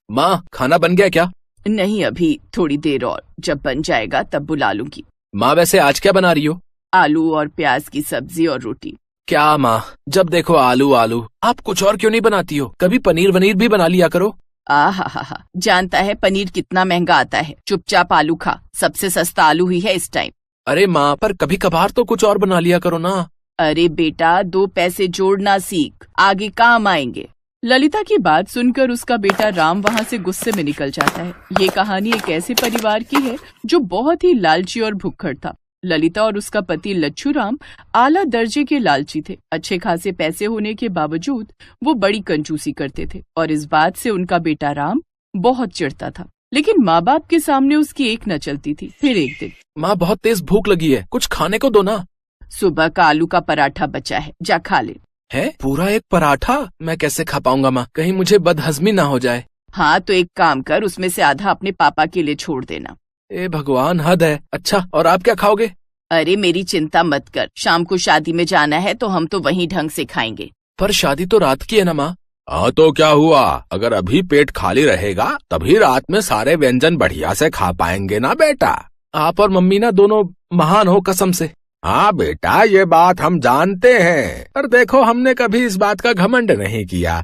माँ, खाना बन गया क्या? नहीं, अभी थोड़ी देर और, जब बन जाएगा तब बुला लूंगी। माँ, वैसे आज क्या बना रही हो? आलू और प्याज की सब्जी और रोटी। क्या माँ, जब देखो आलू आलू, आप कुछ और क्यों नहीं बनाती हो? कभी पनीर वनीर भी बना लिया करो। आहा, जानता है पनीर कितना महंगा आता है। चुपचाप आलू खा, सबसे सस्ता आलू ही है इस टाइम। अरे माँ, पर कभी कभार तो कुछ और बना लिया करो ना। अरे बेटा, 2 पैसे जोड़ना सीख, आगे काम आएंगे। ललिता की बात सुनकर उसका बेटा राम वहाँ से गुस्से में निकल जाता है। ये कहानी एक ऐसे परिवार की है जो बहुत ही लालची और भुक्खड़ था। ललिता और उसका पति लच्छू राम आला दर्जे के लालची थे। अच्छे खासे पैसे होने के बावजूद वो बड़ी कंजूसी करते थे और इस बात से उनका बेटा राम बहुत चिढ़ता था। लेकिन माँ बाप के सामने उसकी एक न चलती थी। फिर एक दिन, माँ, बहुत तेज भूख लगी है, कुछ खाने को दो ना। सुबह का आलू का पराठा बचा है, जा खा ले। है पूरा एक पराठा? मैं कैसे खा पाऊंगा माँ, कहीं मुझे बदहजमी ना हो जाए। हाँ तो एक काम कर, उसमें से आधा अपने पापा के लिए छोड़ देना। ए भगवान, हद है। अच्छा, और आप क्या खाओगे? अरे मेरी चिंता मत कर, शाम को शादी में जाना है तो हम तो वहीं ढंग से खाएंगे। पर शादी तो रात की है ना माँ। हाँ तो क्या हुआ, अगर अभी पेट खाली रहेगा तभी रात में सारे व्यंजन बढ़िया से खा पाएंगे ना बेटा। आप और मम्मी ना दोनों महान हो कसम से। हाँ बेटा, ये बात हम जानते हैं, पर देखो हमने कभी इस बात का घमंड नहीं किया।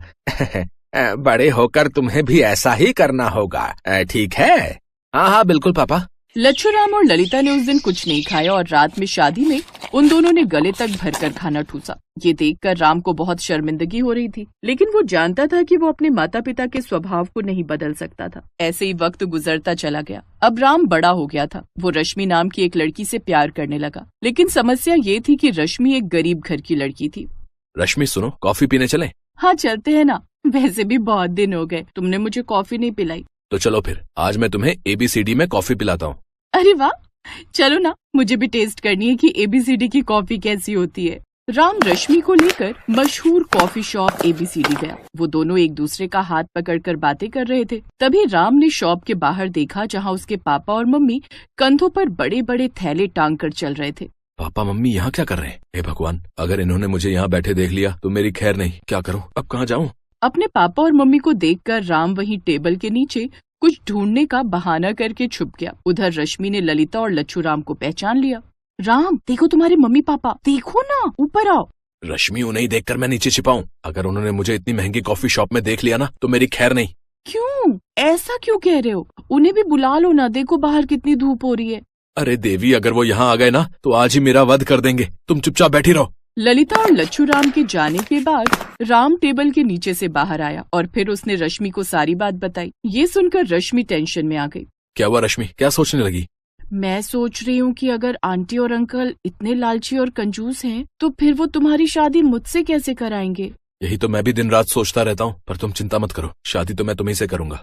बड़े होकर तुम्हें भी ऐसा ही करना होगा, ठीक है? हाँ हाँ बिल्कुल पापा। लच्छू राम और ललिता ने उस दिन कुछ नहीं खाया और रात में शादी में उन दोनों ने गले तक भरकर खाना ठूसा। ये देखकर राम को बहुत शर्मिंदगी हो रही थी, लेकिन वो जानता था कि वो अपने माता पिता के स्वभाव को नहीं बदल सकता था। ऐसे ही वक्त गुजरता चला गया। अब राम बड़ा हो गया था। वो रश्मि नाम की एक लड़की से प्यार करने लगा, लेकिन समस्या ये थी कि रश्मि एक गरीब घर की लड़की थी। रश्मि सुनो, कॉफी पीने चलें? हाँ चलते हैं ना, वैसे भी बहुत दिन हो गए तुमने मुझे कॉफी नहीं पिलाई। तो चलो फिर, आज मैं तुम्हें ABCD में कॉफी पिलाता हूँ। अरे वाह, चलो ना, मुझे भी टेस्ट करनी है कि ABCD की कॉफी कैसी होती है। राम रश्मि को लेकर मशहूर कॉफी शॉप ABCD गया। वो दोनों एक दूसरे का हाथ पकड़कर बातें कर रहे थे। तभी राम ने शॉप के बाहर देखा जहाँ उसके पापा और मम्मी कंधों पर बड़े बड़े थैले टांग कर चल रहे थे। पापा मम्मी यहाँ क्या कर रहे हैं? हे भगवान, अगर इन्होंने मुझे यहाँ बैठे देख लिया तो मेरी खैर नहीं। क्या करूँ, अब कहाँ जाऊँ? अपने पापा और मम्मी को देखकर राम वहीं टेबल के नीचे कुछ ढूंढने का बहाना करके छुप गया। उधर रश्मि ने ललिता और लच्छू राम को पहचान लिया। राम, देखो तुम्हारे मम्मी पापा, देखो ना, ऊपर आओ। रश्मि, उन्हें देखकर मैं नीचे छिपाऊं? अगर उन्होंने मुझे इतनी महंगी कॉफी शॉप में देख लिया ना तो मेरी खैर नहीं। क्यों, ऐसा क्यों कह रहे हो? उन्हें भी बुला लो ना, देखो बाहर कितनी धूप हो रही है। अरे देवी, अगर वो यहाँ आ गए ना तो आज ही मेरा वध कर देंगे। तुम चुपचाप बैठी रहो। ललिता और लच्छू राम के जाने के बाद राम टेबल के नीचे से बाहर आया और फिर उसने रश्मि को सारी बात बताई। ये सुनकर रश्मि टेंशन में आ गई। क्या हुआ रश्मि, क्या सोचने लगी? मैं सोच रही हूँ कि अगर आंटी और अंकल इतने लालची और कंजूस हैं, तो फिर वो तुम्हारी शादी मुझसे कैसे कराएंगे? यही तो मैं भी दिन रात सोचता रहता हूँ, पर तुम चिंता मत करो, शादी तो मैं तुम्हीं से करूंगा।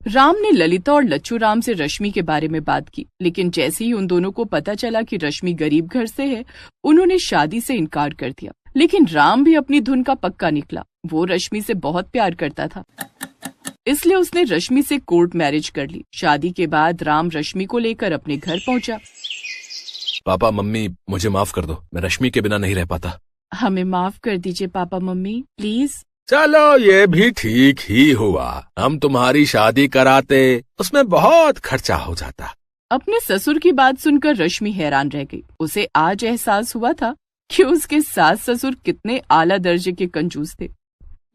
राम ने ललिता और लच्छू राम से रश्मि के बारे में बात की, लेकिन जैसे ही उन दोनों को पता चला कि रश्मि गरीब घर से है, उन्होंने शादी से इनकार कर दिया। लेकिन राम भी अपनी धुन का पक्का निकला। वो रश्मि से बहुत प्यार करता था, इसलिए उसने रश्मि से कोर्ट मैरिज कर ली। शादी के बाद राम रश्मि को लेकर अपने घर पहुंचा। पापा मम्मी, मुझे माफ कर दो, मैं रश्मि के बिना नहीं रह पाता। हमें माफ कर दीजिए पापा मम्मी, प्लीज। चलो ये भी ठीक ही हुआ, हम तुम्हारी शादी कराते, उसमें बहुत खर्चा हो जाता। अपने ससुर की बात सुनकर रश्मि हैरान रह गई। उसे आज एहसास हुआ था कि उसके सास ससुर कितने आला दर्जे के कंजूस थे।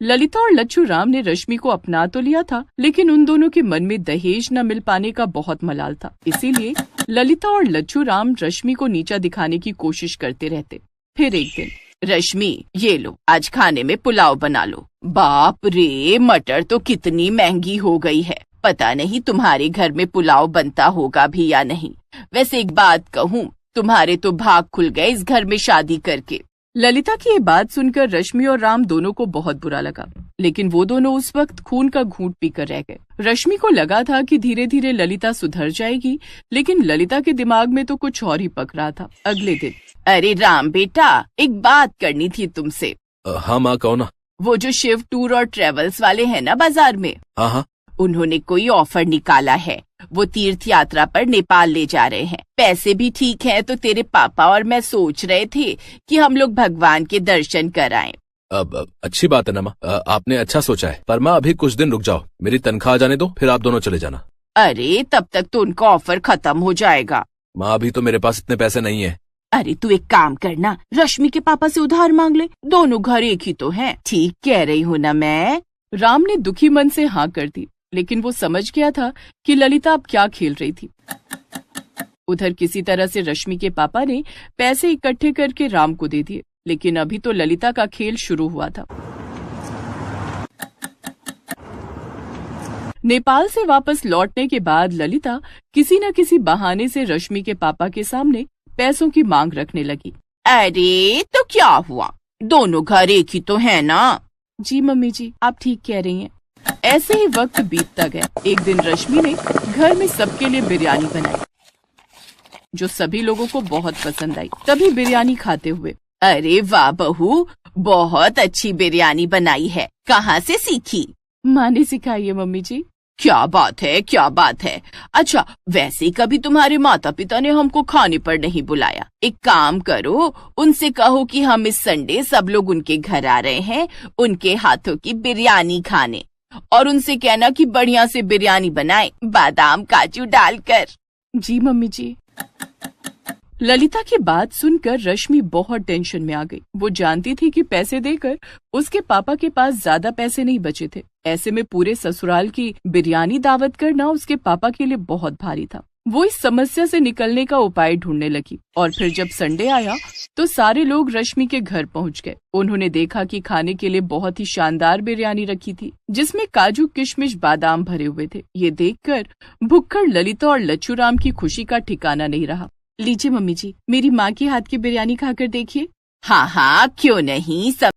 ललिता और लच्छू राम ने रश्मि को अपना तो लिया था, लेकिन उन दोनों के मन में दहेज न मिल पाने का बहुत मलाल था। इसीलिए ललिता और लच्छू राम रश्मि को नीचा दिखाने की कोशिश करते रहते। फिर एक दिन, रश्मि ये लो, आज खाने में पुलाव बना लो। बाप रे, मटर तो कितनी महंगी हो गई है, पता नहीं तुम्हारे घर में पुलाव बनता होगा भी या नहीं। वैसे एक बात कहूँ, तुम्हारे तो भाग खुल गए इस घर में शादी करके। ललिता की ये बात सुनकर रश्मि और राम दोनों को बहुत बुरा लगा, लेकिन वो दोनों उस वक्त खून का घूंट पीकर रह गए। रश्मि को लगा था कि धीरे धीरे ललिता सुधर जाएगी, लेकिन ललिता के दिमाग में तो कुछ और ही पक रहा था। अगले दिन, अरे राम बेटा, एक बात करनी थी तुमसे। हाँ माँ, कहो ना। वो जो शिव टूर और ट्रेवल्स वाले हैं ना बाजार में, हाँ, उन्होंने कोई ऑफर निकाला है। वो तीर्थ यात्रा पर नेपाल ले जा रहे हैं। पैसे भी ठीक हैं, तो तेरे पापा और मैं सोच रहे थे कि हम लोग भगवान के दर्शन कराएं। अब अच्छी बात है ना माँ, आपने अच्छा सोचा है, पर माँ अभी कुछ दिन रुक जाओ, मेरी तनख्वाह आ जाने दो, फिर आप दोनों चले जाना। अरे तब तक तो उनका ऑफर खत्म हो जाएगा। माँ अभी तो मेरे पास इतने पैसे नहीं है। अरे तू एक काम करना, रश्मि के पापा से उधार मांग ले, दोनों घर एक ही तो हैं। ठीक कह रही हूँ ना मैं। राम ने दुखी मन से हाँ कर दी, लेकिन वो समझ गया था कि ललिता अब क्या खेल रही थी। उधर किसी तरह से रश्मि के पापा ने पैसे इकट्ठे करके राम को दे दिए, लेकिन अभी तो ललिता का खेल शुरू हुआ था। नेपाल से वापस लौटने के बाद ललिता किसी न किसी बहाने से रश्मि के पापा के सामने पैसों की मांग रखने लगी। अरे तो क्या हुआ, दोनों घर एक ही तो है ना। जी मम्मी जी, आप ठीक कह रही हैं। ऐसे ही वक्त बीतता गया। एक दिन रश्मि ने घर में सबके लिए बिरयानी बनाई, जो सभी लोगों को बहुत पसंद आई। तभी बिरयानी खाते हुए, अरे वाह बहू, बहुत अच्छी बिरयानी बनाई है, कहाँ से सीखी? माँ ने सिखाई है मम्मी जी। क्या बात है, क्या बात है। अच्छा, वैसे कभी तुम्हारे माता पिता ने हमको खाने पर नहीं बुलाया। एक काम करो, उनसे कहो कि हम इस संडे सब लोग उनके घर आ रहे हैं, उनके हाथों की बिरयानी खाने, और उनसे कहना कि बढ़िया से बिरयानी बनाए, बादाम काजू डालकर। जी मम्मी जी। ललिता की बात सुनकर रश्मि बहुत टेंशन में आ गई। वो जानती थी कि पैसे देकर उसके पापा के पास ज्यादा पैसे नहीं बचे थे। ऐसे में पूरे ससुराल की बिरयानी दावत करना उसके पापा के लिए बहुत भारी था। वो इस समस्या से निकलने का उपाय ढूंढने लगी, और फिर जब संडे आया तो सारे लोग रश्मि के घर पहुंच गए। उन्होंने देखा कि खाने के लिए बहुत ही शानदार बिरयानी रखी थी, जिसमें काजू किशमिश बादाम भरे हुए थे। ये देखकर भुक्कड़ ललिता और लच्छू राम की खुशी का ठिकाना नहीं रहा। लीजिए मम्मी जी, मेरी माँ के हाथ की बिरयानी खाकर देखिए। हाँ हाँ, क्यों नहीं, सब